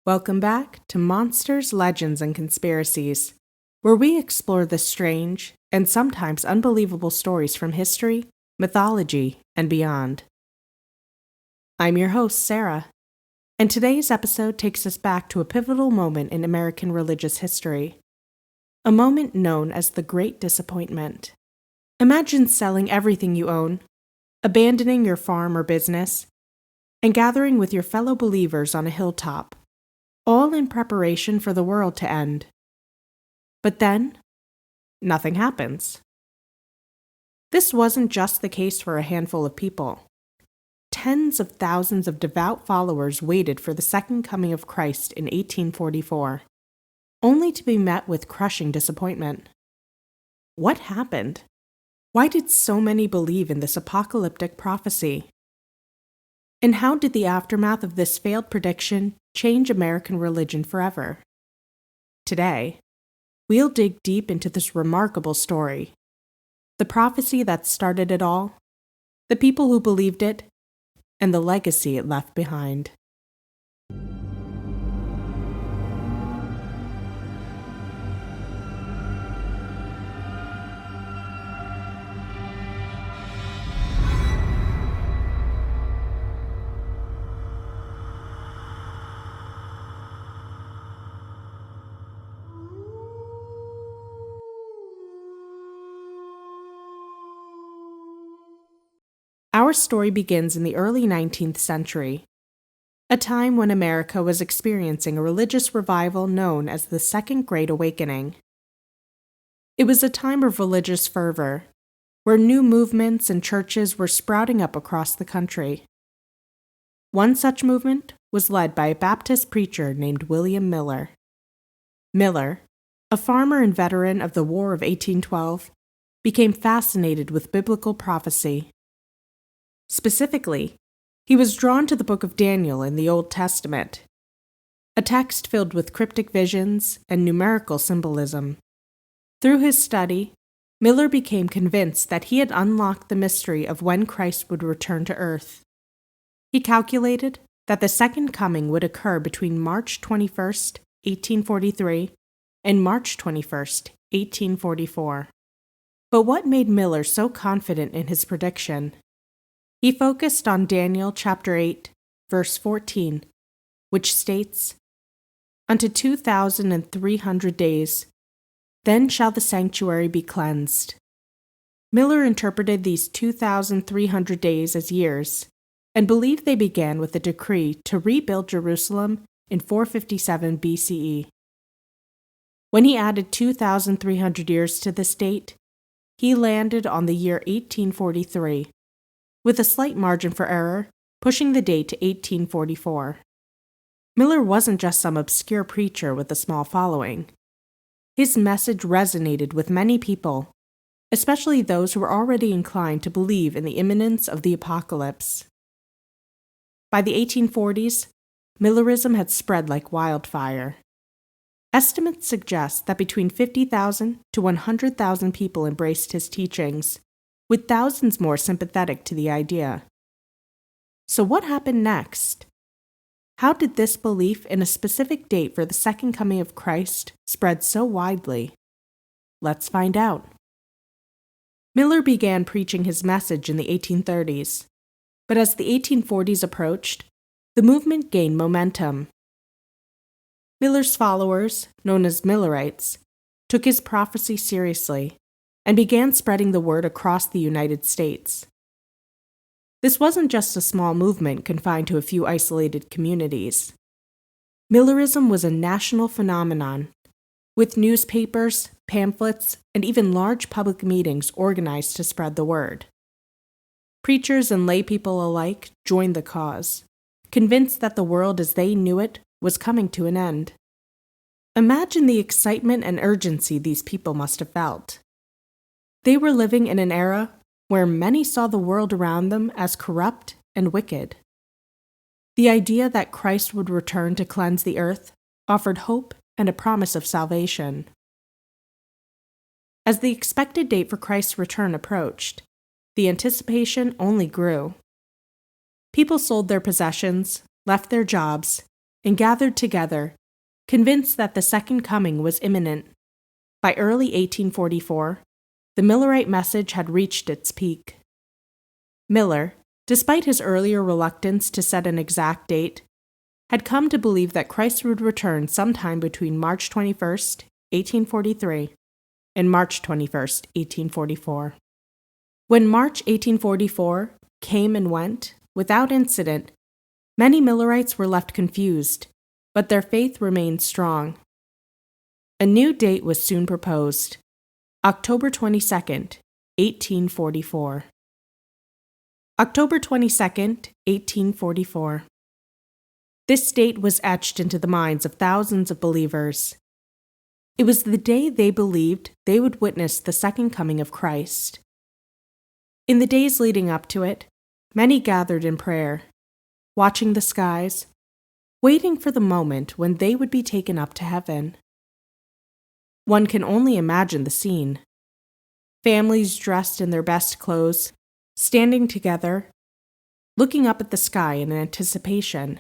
Welcome back to Monsters, Legends, and Conspiracies, where we explore the strange and sometimes unbelievable stories from history, mythology, and beyond. I'm your host, Sarah, and today's episode takes us back to a pivotal moment in American religious history, a moment known as the Great Disappointment. Imagine selling everything you own, abandoning your farm or business, and gathering with your fellow believers on a hilltop, all in preparation for the world to end. But then, nothing happens. This wasn't just the case for a handful of people. Tens of thousands of devout followers waited for the second coming of Christ in 1844, only to be met with crushing disappointment. What happened? Why did so many believe in this apocalyptic prophecy? And how did the aftermath of this failed prediction change American religion forever? Today, we'll dig deep into this remarkable story, the prophecy that started it all, the people who believed it, and the legacy it left behind. Our story begins in the early 19th century, a time when America was experiencing a religious revival known as the Second Great Awakening. It was a time of religious fervor, where new movements and churches were sprouting up across the country. One such movement was led by a Baptist preacher named William Miller. Miller, a farmer and veteran of the War of 1812, became fascinated with biblical prophecy. Specifically, he was drawn to the book of Daniel in the Old Testament, a text filled with cryptic visions and numerical symbolism. Through his study, Miller became convinced that he had unlocked the mystery of when Christ would return to earth. He calculated that the second coming would occur between March 21st, 1843, and March 21st, 1844. But what made Miller so confident in his prediction? He focused on Daniel chapter 8, verse 14, which states, "Unto 2,300 days, then shall the sanctuary be cleansed." Miller interpreted these 2,300 days as years, and believed they began with a decree to rebuild Jerusalem in 457 BCE. When he added 2,300 years to this date, he landed on the year 1843, with a slight margin for error, pushing the date to 1844. Miller wasn't just some obscure preacher with a small following. His message resonated with many people, especially those who were already inclined to believe in the imminence of the apocalypse. By the 1840s, Millerism had spread like wildfire. Estimates suggest that between 50,000 to 100,000 people embraced his teachings, with thousands more sympathetic to the idea. So what happened next? How did this belief in a specific date for the second coming of Christ spread so widely? Let's find out. Miller began preaching his message in the 1830s, but as the 1840s approached, the movement gained momentum. Miller's followers, known as Millerites, took his prophecy seriously and began spreading the word across the United States. This wasn't just a small movement confined to a few isolated communities. Millerism was a national phenomenon, with newspapers, pamphlets, and even large public meetings organized to spread the word. Preachers and laypeople alike joined the cause, convinced that the world as they knew it was coming to an end. Imagine the excitement and urgency these people must have felt. They were living in an era where many saw the world around them as corrupt and wicked. The idea that Christ would return to cleanse the earth offered hope and a promise of salvation. As the expected date for Christ's return approached, the anticipation only grew. People sold their possessions, left their jobs, and gathered together, convinced that the second coming was imminent. By early 1844, the Millerite message had reached its peak. Miller, despite his earlier reluctance to set an exact date, had come to believe that Christ would return sometime between March 21st, 1843, and March 21st, 1844. When March 1844 came and went, without incident, many Millerites were left confused, but their faith remained strong. A new date was soon proposed, October 22nd, 1844. October 22nd, 1844. This date was etched into the minds of thousands of believers. It was the day they believed they would witness the second coming of Christ. In the days leading up to it, many gathered in prayer, watching the skies, waiting for the moment when they would be taken up to heaven. One can only imagine the scene. Families dressed in their best clothes, standing together, looking up at the sky in anticipation.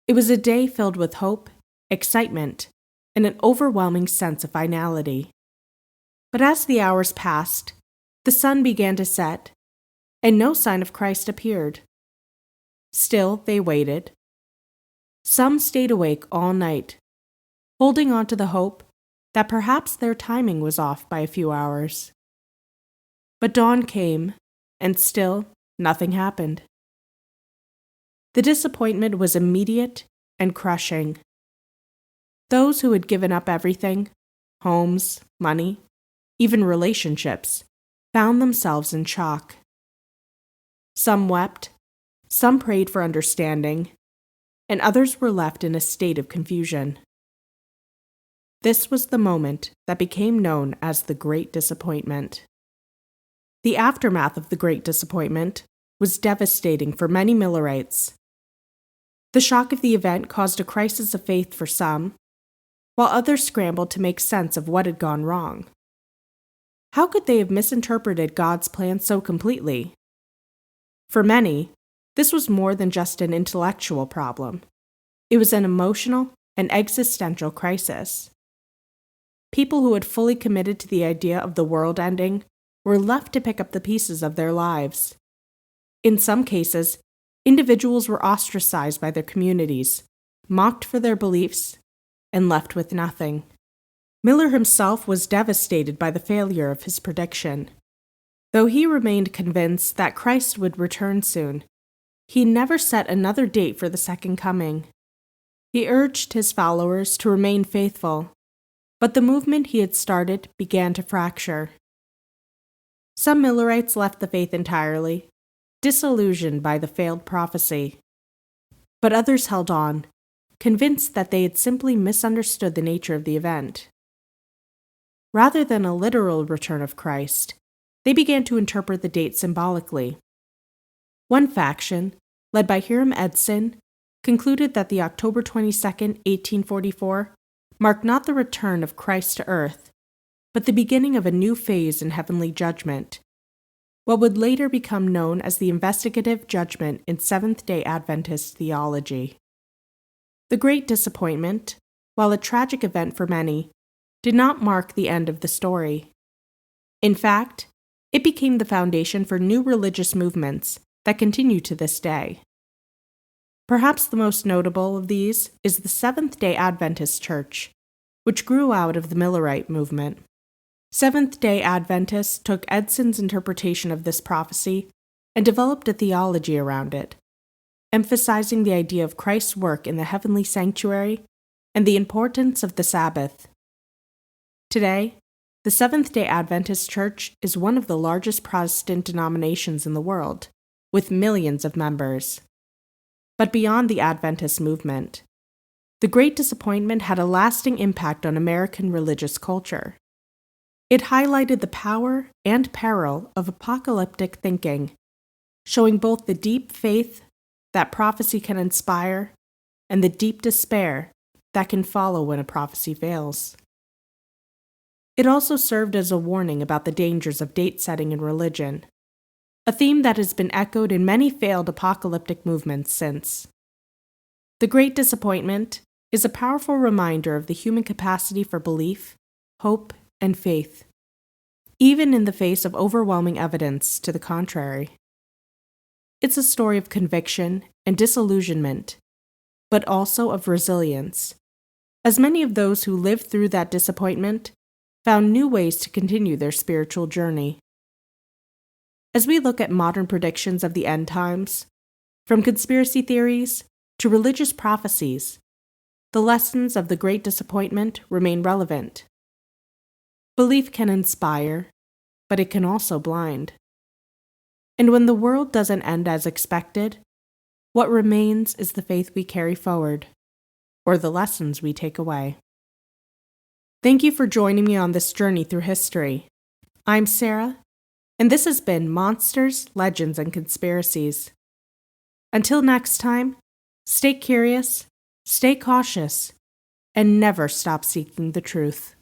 It was a day filled with hope, excitement, and an overwhelming sense of finality. But as the hours passed, the sun began to set, and no sign of Christ appeared. Still, they waited. Some stayed awake all night, holding on to the hope that perhaps their timing was off by a few hours. But dawn came, and still nothing happened. The disappointment was immediate and crushing. Those who had given up everything, homes, money, even relationships, found themselves in shock. Some wept, some prayed for understanding, and others were left in a state of confusion. This was the moment that became known as the Great Disappointment. The aftermath of the Great Disappointment was devastating for many Millerites. The shock of the event caused a crisis of faith for some, while others scrambled to make sense of what had gone wrong. How could they have misinterpreted God's plan so completely? For many, this was more than just an intellectual problem. It was an emotional and existential crisis. People who had fully committed to the idea of the world ending were left to pick up the pieces of their lives. In some cases, individuals were ostracized by their communities, mocked for their beliefs, and left with nothing. Miller himself was devastated by the failure of his prediction. Though he remained convinced that Christ would return soon, he never set another date for the second coming. He urged his followers to remain faithful, but the movement he had started began to fracture. Some Millerites left the faith entirely, disillusioned by the failed prophecy. But others held on, convinced that they had simply misunderstood the nature of the event. Rather than a literal return of Christ, they began to interpret the date symbolically. One faction, led by Hiram Edson, concluded that the October 22nd, 1844, marked not the return of Christ to earth, but the beginning of a new phase in heavenly judgment, what would later become known as the investigative judgment in Seventh-day Adventist theology. The Great Disappointment, while a tragic event for many, did not mark the end of the story. In fact, it became the foundation for new religious movements that continue to this day. Perhaps the most notable of these is the Seventh-day Adventist Church, which grew out of the Millerite movement. Seventh-day Adventists took Edson's interpretation of this prophecy and developed a theology around it, emphasizing the idea of Christ's work in the heavenly sanctuary and the importance of the Sabbath. Today, the Seventh-day Adventist Church is one of the largest Protestant denominations in the world, with millions of members. But beyond the Adventist movement, the Great Disappointment had a lasting impact on American religious culture. It highlighted the power and peril of apocalyptic thinking, showing both the deep faith that prophecy can inspire and the deep despair that can follow when a prophecy fails. It also served as a warning about the dangers of date-setting in religion, a theme that has been echoed in many failed apocalyptic movements since. The Great Disappointment is a powerful reminder of the human capacity for belief, hope, and faith, even in the face of overwhelming evidence to the contrary. It's a story of conviction and disillusionment, but also of resilience, as many of those who lived through that disappointment found new ways to continue their spiritual journey. As we look at modern predictions of the end times, from conspiracy theories to religious prophecies, the lessons of the Great Disappointment remain relevant. Belief can inspire, but it can also blind. And when the world doesn't end as expected, what remains is the faith we carry forward, or the lessons we take away. Thank you for joining me on this journey through history. I'm Sarah, and this has been Monsters, Legends, and Conspiracies. Until next time, stay curious, stay cautious, and never stop seeking the truth.